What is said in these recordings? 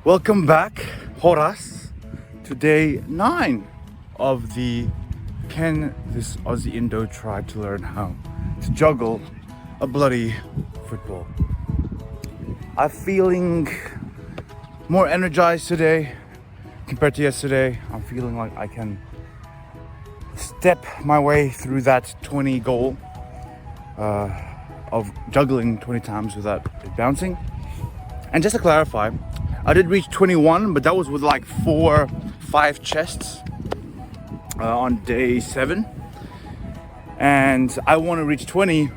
Welcome back, Horas, to day 9 of the Can This Aussie-Indo Try to Learn How to Juggle a Bloody Football. I'm feeling more energized today compared to yesterday. I'm feeling like I can step my way through that 20 goal of juggling 20 times without it bouncing. And just to clarify, I did reach 21, but that was with like 4-5 chests on day 7. And I want to reach 20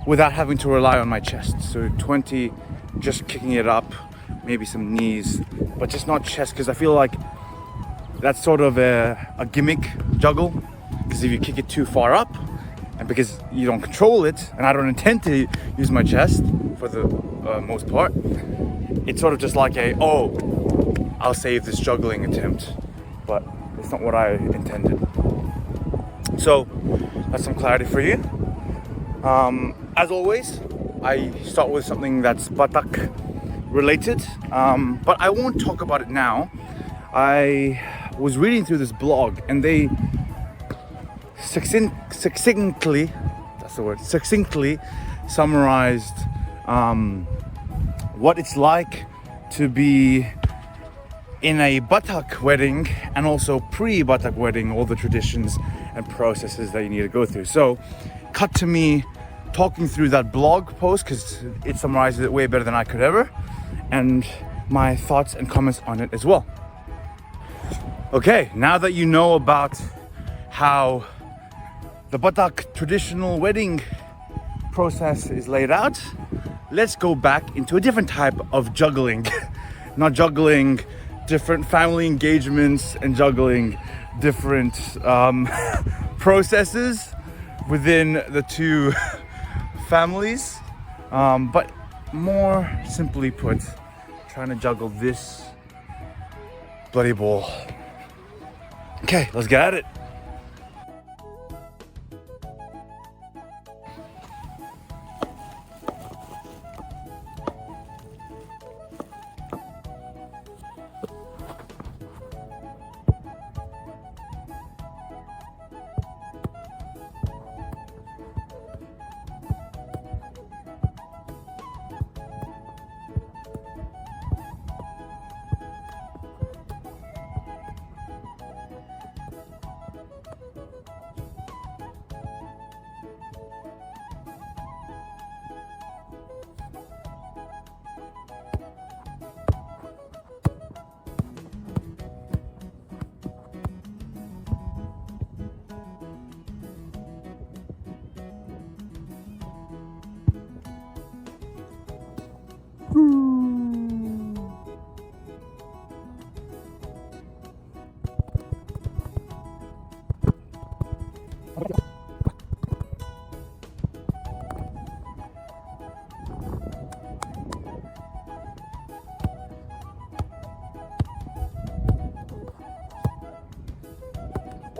without having to rely on my chest. So 20, just kicking it up, maybe some knees, but just not chest, because I feel like that's sort of a gimmick juggle. Because if you kick it too far up, and because you don't control it, and I don't intend to use my chest for the most part, it's sort of just like I'll save this juggling attempt, but it's not what I intended. So that's some clarity for you. As always, I start with something that's Batak related, but I won't talk about it now. I was reading through this blog, and they succinctly summarized what it's like to be in a Batak wedding, and also pre-Batak wedding, all the traditions and processes that you need to go through. So cut to me talking through that blog post, because it summarizes it way better than I could ever, and my thoughts and comments on it as well. Okay, now that you know about how the Batak traditional wedding process is laid out, let's go back into a different type of juggling. Not juggling different family engagements and juggling different processes within the two families, but more simply put, trying to juggle this bloody ball. Okay, let's get at it.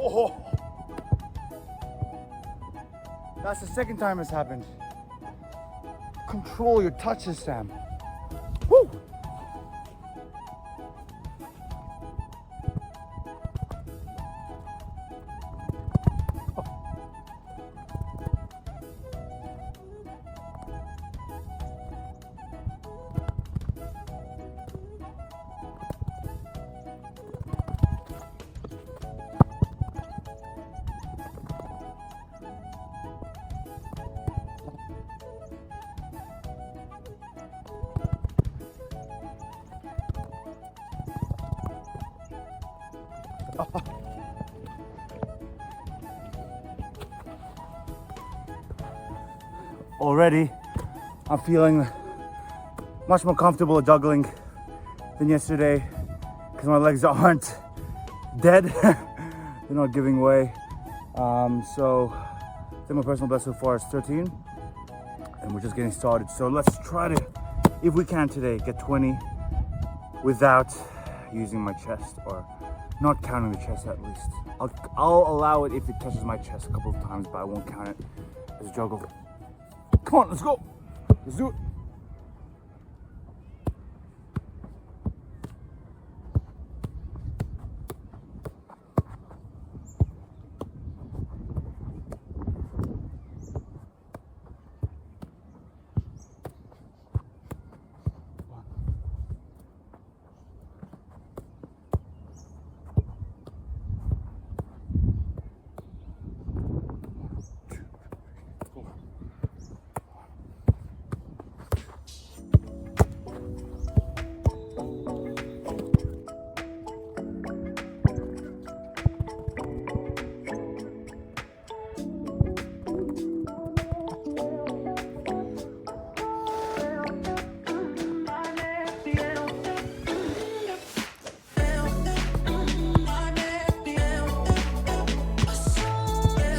Oh, that's the second time it's happened. Control your touches, Sam. Woo! Already, I'm feeling much more comfortable at juggling than yesterday, because my legs aren't dead. They're not giving way. So I think my personal best so far is 13, and we're just getting started. So let's try to, if we can today, get 20 without using my chest, or not counting the chest at least. I'll allow it if it touches my chest a couple of times, but I won't count it as a juggle. Come on, let's go. Let's do it.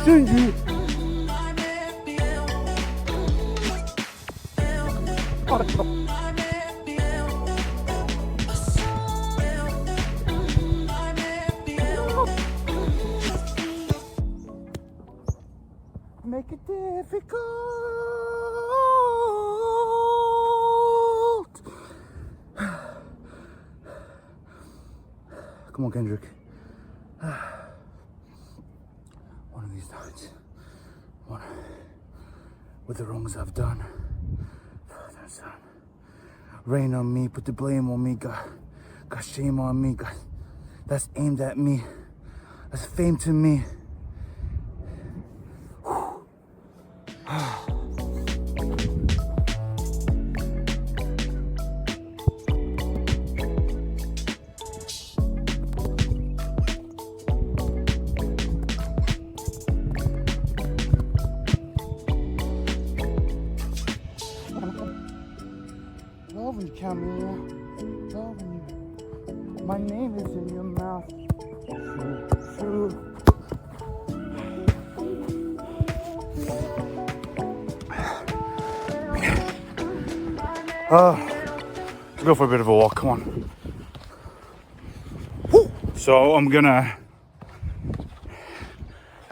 janji. Make it difficult. Come on, Kendrick. One of these nights, with the wrongs I've done, Father and Son, rain on me, put the blame on me, God. Got shame on me, God. That's aimed at me. That's fame to me. Love you, Camille. Love you. My name is in your mouth. True. Let's go for a bit of a walk. Come on. Woo. So I'm gonna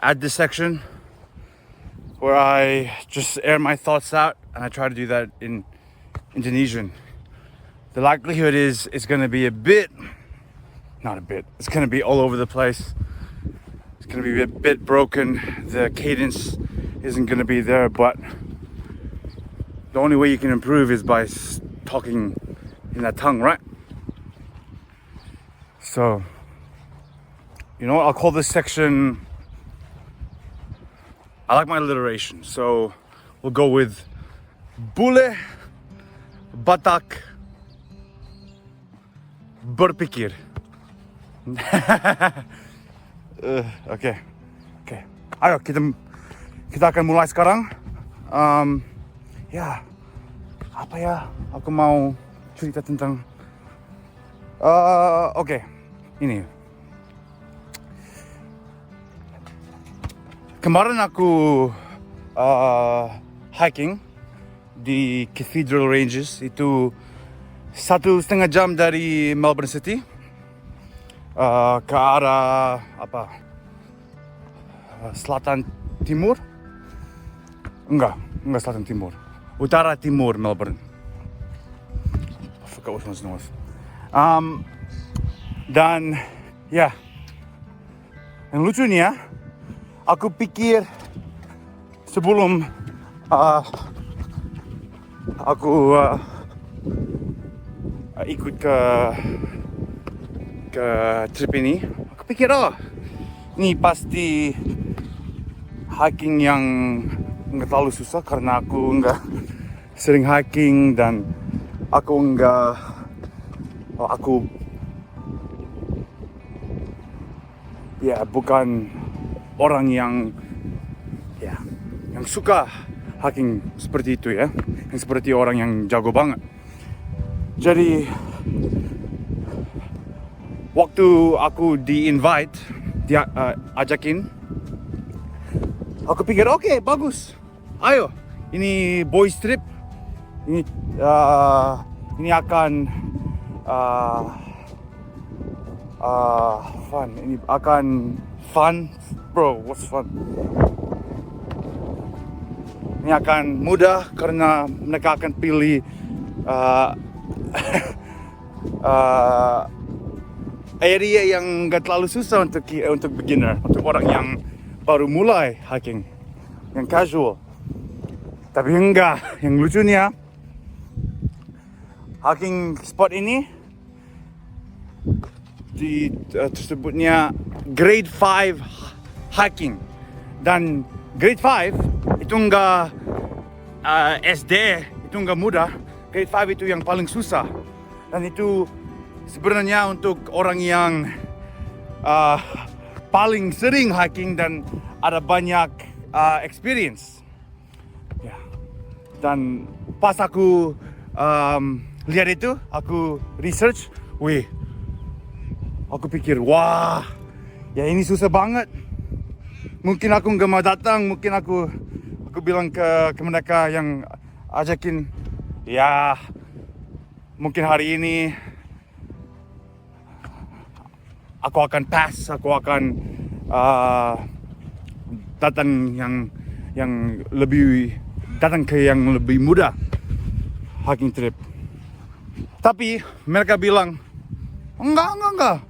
add this section where I just air my thoughts out, and I try to do that in Indonesian. The likelihood is it's gonna be it's gonna be all over the place. It's gonna be a bit broken. The cadence isn't gonna be there, but the only way you can improve is by talking in that tongue, right? So, you know what? I'll call this section, I like my alliteration, so we'll go with Bule Batak Berpikir. Okay. Ayo kita akan mulai sekarang. Ya, apa ya? Aku mau cerita tentang. Oke, ini. Kemarin aku hiking di Cathedral Ranges, itu 1,5 jam dari Melbourne City, ke arah selatan timur. Enggak selatan timur, utara timur Melbourne. I forgot which one's north. Dan ya, yang lucunya, aku pikir sebelum aku ikut ke trip ini, aku pikir ini pasti hiking yang nggak terlalu susah karena aku nggak sering hiking dan aku bukan orang yang suka hiking seperti itu ya, yang seperti orang yang jago banget. Jadi waktu aku ajakin, aku pikir oke, bagus, ayo, ini boys trip, ini akan fun, ini akan fun, bro, what's fun? Ini akan mudah karena mereka akan pilih area yang gak terlalu susah untuk beginner, untuk orang yang baru mulai hiking, yang casual. Tapi enggak, yang lucunya hiking spot ini tersebutnya grade 5 hiking, dan grade 5 itu enggak SD, itu enggak mudah. Grade 5 itu yang paling susah, dan itu sebenarnya untuk orang yang paling sering hiking dan ada banyak experience. Ya. Dan pas aku lihat itu, aku research, aku pikir, wah, ya ini susah banget. Mungkin aku nggak mau datang, mungkin aku bilang ke mereka yang ajakin, ya mungkin hari ini aku akan pass, aku akan datang yang lebih, datang ke yang lebih mudah hiking trip. Tapi mereka bilang enggak,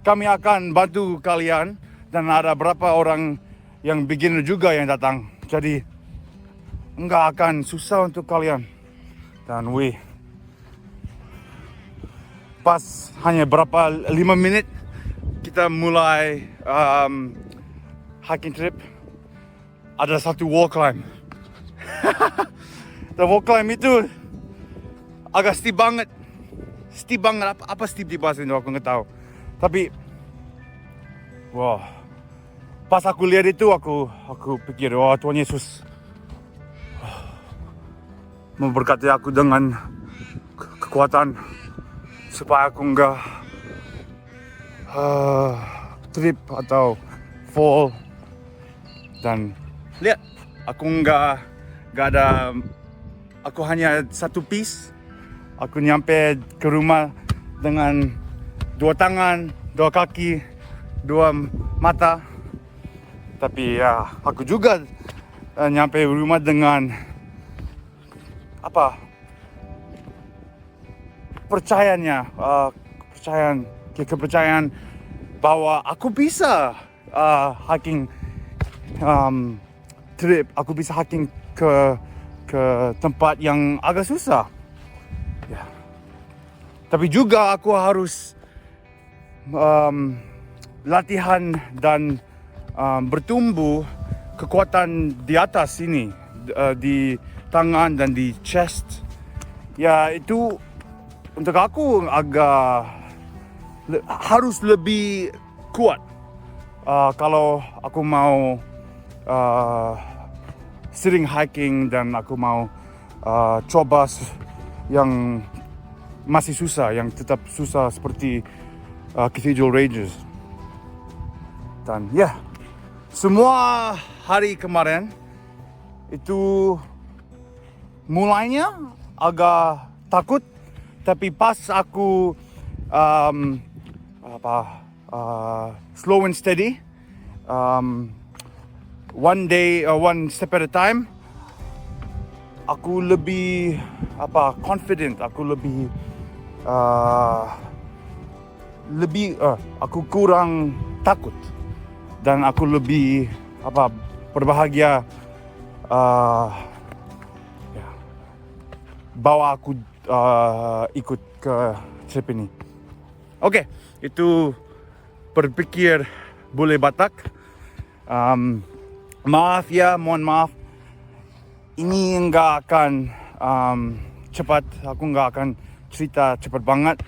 kami akan bantu kalian, dan ada berapa orang yang beginner juga yang datang, jadi enggak akan susah untuk kalian. Dan pas hanya berapa 5 menit kita mulai hiking trip, ada satu wall climb. Dan wall climb itu agak steep banget. Apa steep di bahasa Indo aku nggak tahu. Tapi wah, pas aku lihat itu aku pikir, wah, Tuhan Yesus memberkati aku dengan kekuatan supaya aku nggak trip atau fall. Dan lihat, aku nggak ada, aku hanya satu piece. Aku nyampe ke rumah dengan 2 tangan, 2 kaki, 2 mata. Tapi ya, aku juga nyampe rumah dengan kepercayaan bahwa aku bisa hiking trip, aku bisa hiking ke tempat yang agak susah. Ya. Tapi juga aku harus latihan dan bertumbuh kekuatan di atas ini, di tangan dan di chest. Ya, itu untuk aku harus lebih kuat kalau aku mau sering hiking, dan aku mau coba yang masih susah, yang tetap susah seperti Cathedral Ranges. Dan ya, semua hari kemarin itu mulainya agak takut, tapi pas aku slow and steady, one step at a time, aku lebih confident, aku aku kurang takut, dan aku lebih berbahagia bawa aku ikut ke trip ini. Oke, itu berpikir bule Batak. Mohon maaf, ini nggak akan cepat, aku nggak akan cerita cepat banget.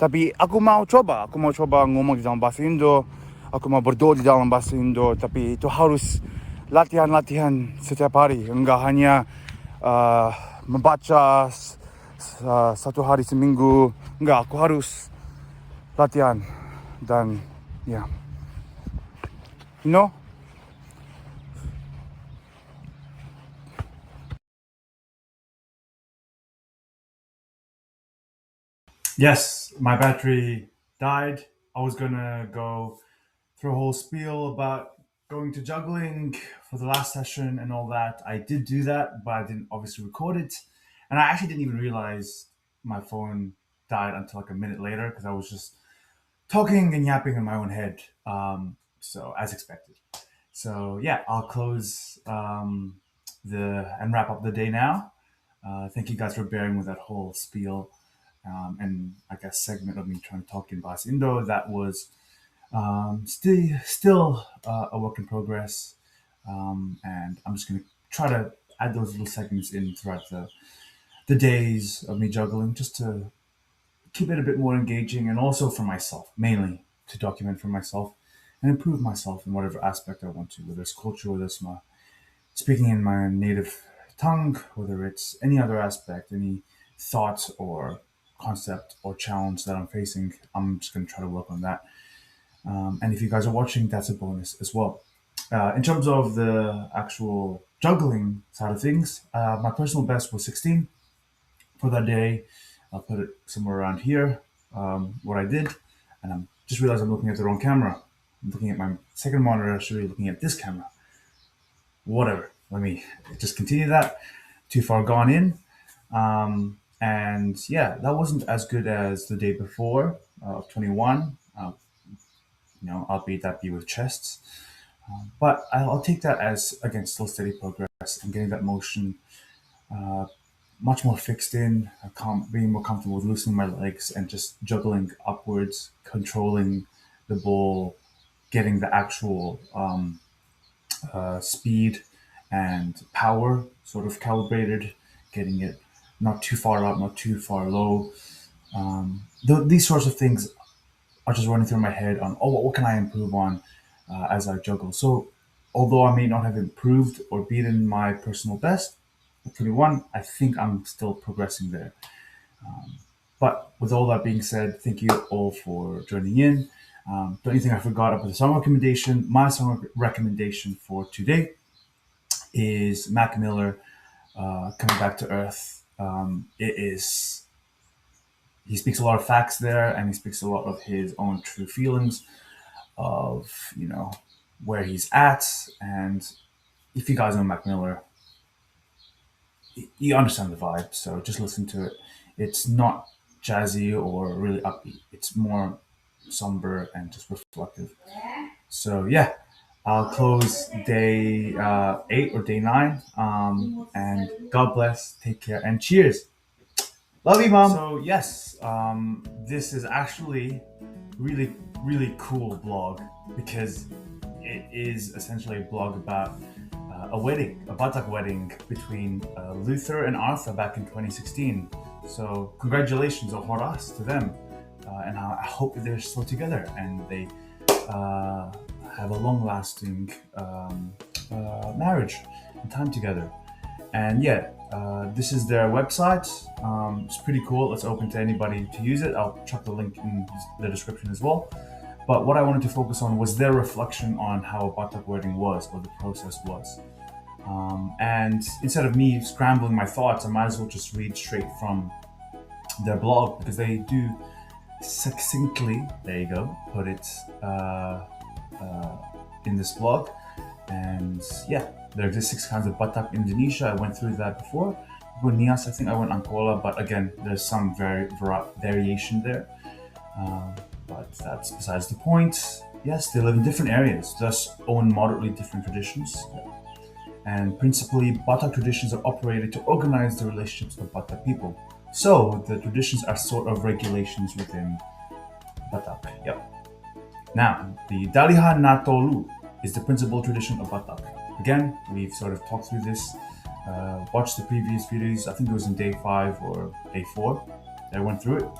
Tapi aku mau coba ngomong di dalam bahasa Indo, aku mau berdoa di dalam bahasa Indo. Tapi itu harus latihan setiap hari, enggak hanya membaca satu hari seminggu. Enggak, aku harus latihan. Dan ya, yes, my battery died. I was gonna go through a whole spiel about going to juggling for the last session and all that. I did do that, but I didn't obviously record it. And I actually didn't even realize my phone died until like a minute later, because I was just talking and yapping in my own head. So as expected. So yeah, I'll close and wrap up the day now. Thank you guys for bearing with that whole spiel, and I guess segment of me trying to talk in Aussie-Indo. That was still a work in progress, and I'm just gonna try to add those little segments in throughout the days of me juggling, just to keep it a bit more engaging, and also for myself, mainly to document for myself and improve myself in whatever aspect I want to, whether it's culture, whether it's my speaking in my native tongue, whether it's any other aspect, any thought or concept or challenge that I'm facing. I'm just going to try to work on that. And if you guys are watching, that's a bonus as well. In terms of the actual juggling side of things, my personal best was 16 for that day. I'll put it somewhere around here, what I did. And I'm just realized I'm looking at the wrong camera. I'm looking at my second monitor. I should be looking at this camera. Whatever. Let me just continue that. Too far gone in. And yeah, that wasn't as good as the day before of 21. Albeit that be with chests. But I'll take that as, again, still steady progress and getting that motion much more fixed in, being more comfortable with loosening my legs and just juggling upwards, controlling the ball, getting the actual speed and power sort of calibrated, getting it not too far up, not too far low. These sorts of things are just running through my head on, what can I improve on as I juggle? So, although I may not have improved or beaten my personal best, at 21, I think I'm still progressing there. But with all that being said, thank you all for joining in. The only thing I forgot about the song recommendation, my song recommendation for today is Mac Miller, Coming Back to Earth. He speaks a lot of facts there, and he speaks a lot of his own true feelings of, where he's at. And if you guys know Mac Miller, you understand the vibe, so just listen to it. It's not jazzy or really upbeat. It's more somber and just reflective. So yeah, I'll close day 8 or day 9. And God bless, take care, and cheers. Love you, Mom. So yes, this is actually really, really cool blog because it is essentially a blog about a wedding, a Batak wedding between Luther and Arthur back in 2016. So congratulations or horas to them. And I hope they're still together and they have a long-lasting marriage and time together. And yeah, this is their website. It's pretty cool. It's open to anybody to use it. I'll chuck the link in the description as well. But what I wanted to focus on was their reflection on how a Batak wedding was, or the process was. And instead of me scrambling my thoughts, I might as well just read straight from their blog because they do succinctly, there you go, put it in this blog. And yeah, there are just 6 kinds of Batak in Indonesia. I went through that before. Nias, I think I went Ankola, but again, there's some variation there. But that's besides the point. Yes, they live in different areas, thus own moderately different traditions. And principally, Batak traditions are operated to organize the relationships of Batak people. So the traditions are sort of regulations within Batak. Yep. Now, the Dalihan Natolu is the principal tradition of Batak. Again, we've sort of talked through this, watched the previous videos. I think it was in day 5 or day 4 that I went through it.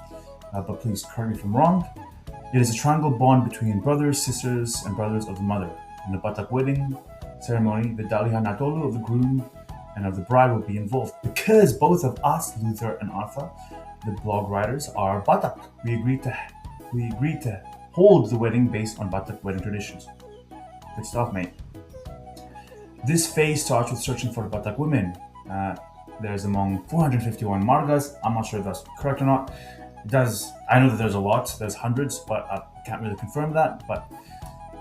But please correct me if I'm wrong. It is a triangle bond between brothers, sisters, and brothers of the mother. In the Batak wedding ceremony, the Dalihan Natolu of the groom and of the bride will be involved. Because both of us, Luther and Arthur, the blog writers, are Batak. We agreed to hold the wedding based on Batak wedding traditions. Good stuff, mate. This phase starts with searching for Batak women. There's among 451 margas. I'm not sure if that's correct or not. I know that there's a lot, there's hundreds, but I can't really confirm that. But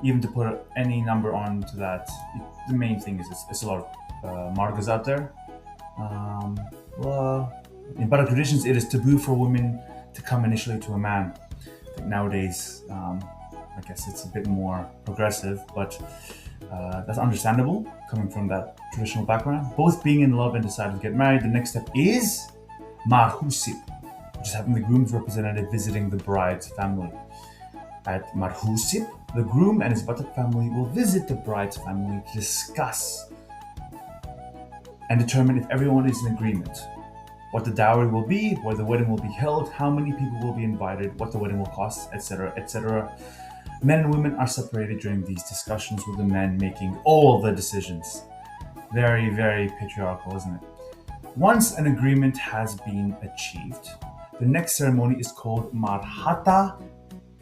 even to put any number onto that, the main thing is it's a lot of margas out there. In Batak traditions, it is taboo for women to come initially to a man. I think nowadays, I guess it's a bit more progressive, but that's understandable coming from that traditional background. Both being in love and deciding to get married, the next step is marhusip, which is having the groom's representative visiting the bride's family. At marhusip, the groom and his Batak family will visit the bride's family to discuss and determine if everyone is in agreement. What the dowry will be, where the wedding will be held, how many people will be invited, what the wedding will cost, etc., etc. Men and women are separated during these discussions, with the men making all the decisions. Very, very patriarchal, isn't it? Once an agreement has been achieved, the next ceremony is called Marhata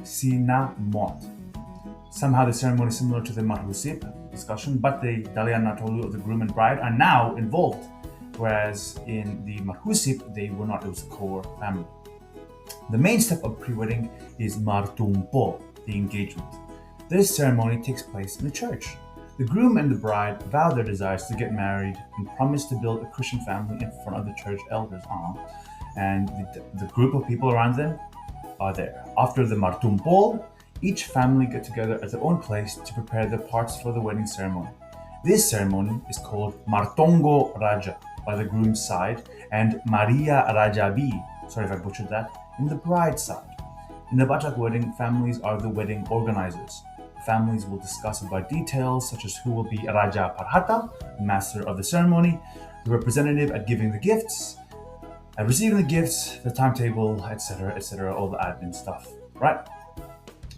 Sinamot. Somehow the ceremony is similar to the marhusip discussion, but the dalian natolu of the groom and bride are now involved, whereas in the marhusip they were not. It was a core family. The main step of pre-wedding is martumpo, the engagement. This ceremony takes place in the church. The groom and the bride vow their desires to get married and promise to build a Christian family in front of the church elders. And the group of people around them are there. After the martumpo, each family get together at their own place to prepare their parts for the wedding ceremony. This ceremony is called Martongo Raja by the groom's side and Maria Rajabi, sorry if I butchered that, in the bride's side. In the Batak wedding, families are the wedding organizers. Families will discuss about details such as who will be Raja Parhata, master of the ceremony, the representative at giving the gifts, at receiving the gifts, the timetable, etc., all the admin stuff, right?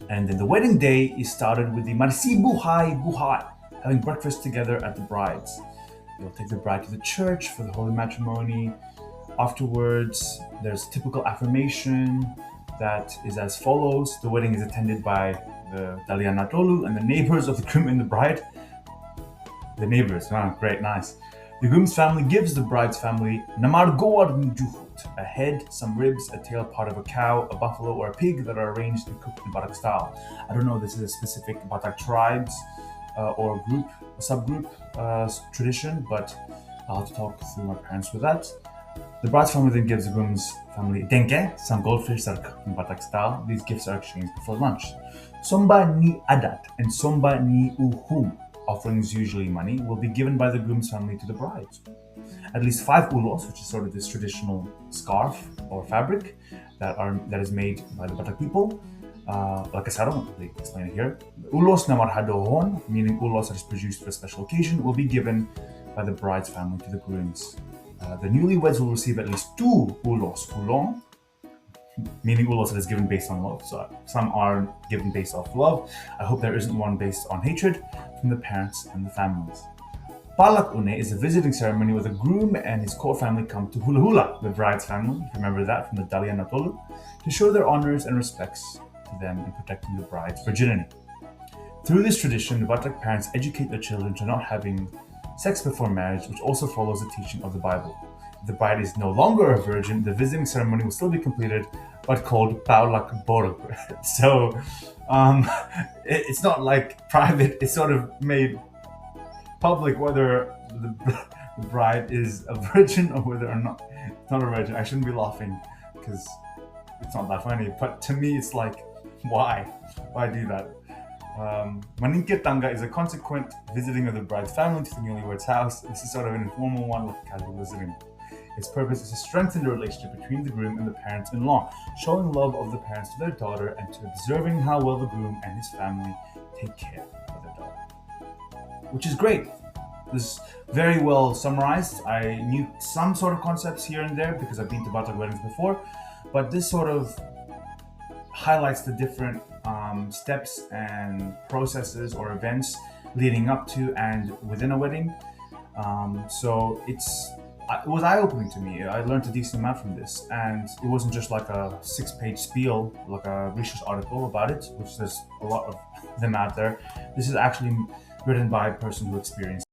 And then the wedding day is started with the Marsi Buhai, having breakfast together at the bride's. They'll take the bride to the church for the holy matrimony. Afterwards, there's typical affirmation that is as follows. The wedding is attended by the dalian natolu and the neighbors of the groom and the bride. The neighbors, great, nice. The groom's family gives the bride's family namargoar njuhut, a head, some ribs, a tail part of a cow, a buffalo, or a pig that are arranged and cooked in Batak style. I don't know if this is a specific Batak tribes or group, subgroup tradition, but I'll have to talk through my parents with that. The bride's family then gives the groom's family denke, some goldfish that are cooked in Batak style. These gifts are exchanged before lunch. Somba ni adat and somba ni uhum, offerings usually money, will be given by the groom's family to the bride. At least 5 ulos, which is sort of this traditional scarf or fabric that is made by the Batak people. Like I said, I don't really explain it here. Ulos namarhadohon, meaning ulos that is produced for a special occasion, will be given by the bride's family to the grooms. The newlyweds will receive at least 2 ulos ulong, meaning ulos that is given based on love. So some are given based off love. I hope there isn't one based on hatred from the parents and the families. Palak une is a visiting ceremony where the groom and his core family come to hula hula, the bride's family, remember that from the dalian natolu, to show their honors and respects to them in protecting the bride's virginity. Through this tradition, the Batak parents educate their children to not having sex before marriage, which also follows the teaching of the Bible. If the bride is no longer a virgin, the visiting ceremony will still be completed, but called Paulak Borg. So it's not like private, it's sort of made public whether the bride is a virgin or whether or not it's not a virgin. I shouldn't be laughing because it's not that funny, but to me it's like, why do that? Maningkir Tanga is a consequent visiting of the bride's family to the newlywed's house. This is sort of an informal one, like a casual visiting. Its purpose is to strengthen the relationship between the groom and the parents-in-law, showing love of the parents to their daughter and to observing how well the groom and his family take care of their daughter. Which is great. This is very well summarized. I knew some sort of concepts here and there because I've been to Batak weddings before, but this sort of highlights the different steps and processes or events leading up to and within a wedding. So it was eye-opening to me. I learned a decent amount from this, and it wasn't just like a 6-page spiel, like a research article about it, which there's a lot of them out there. This is actually written by a person who experienced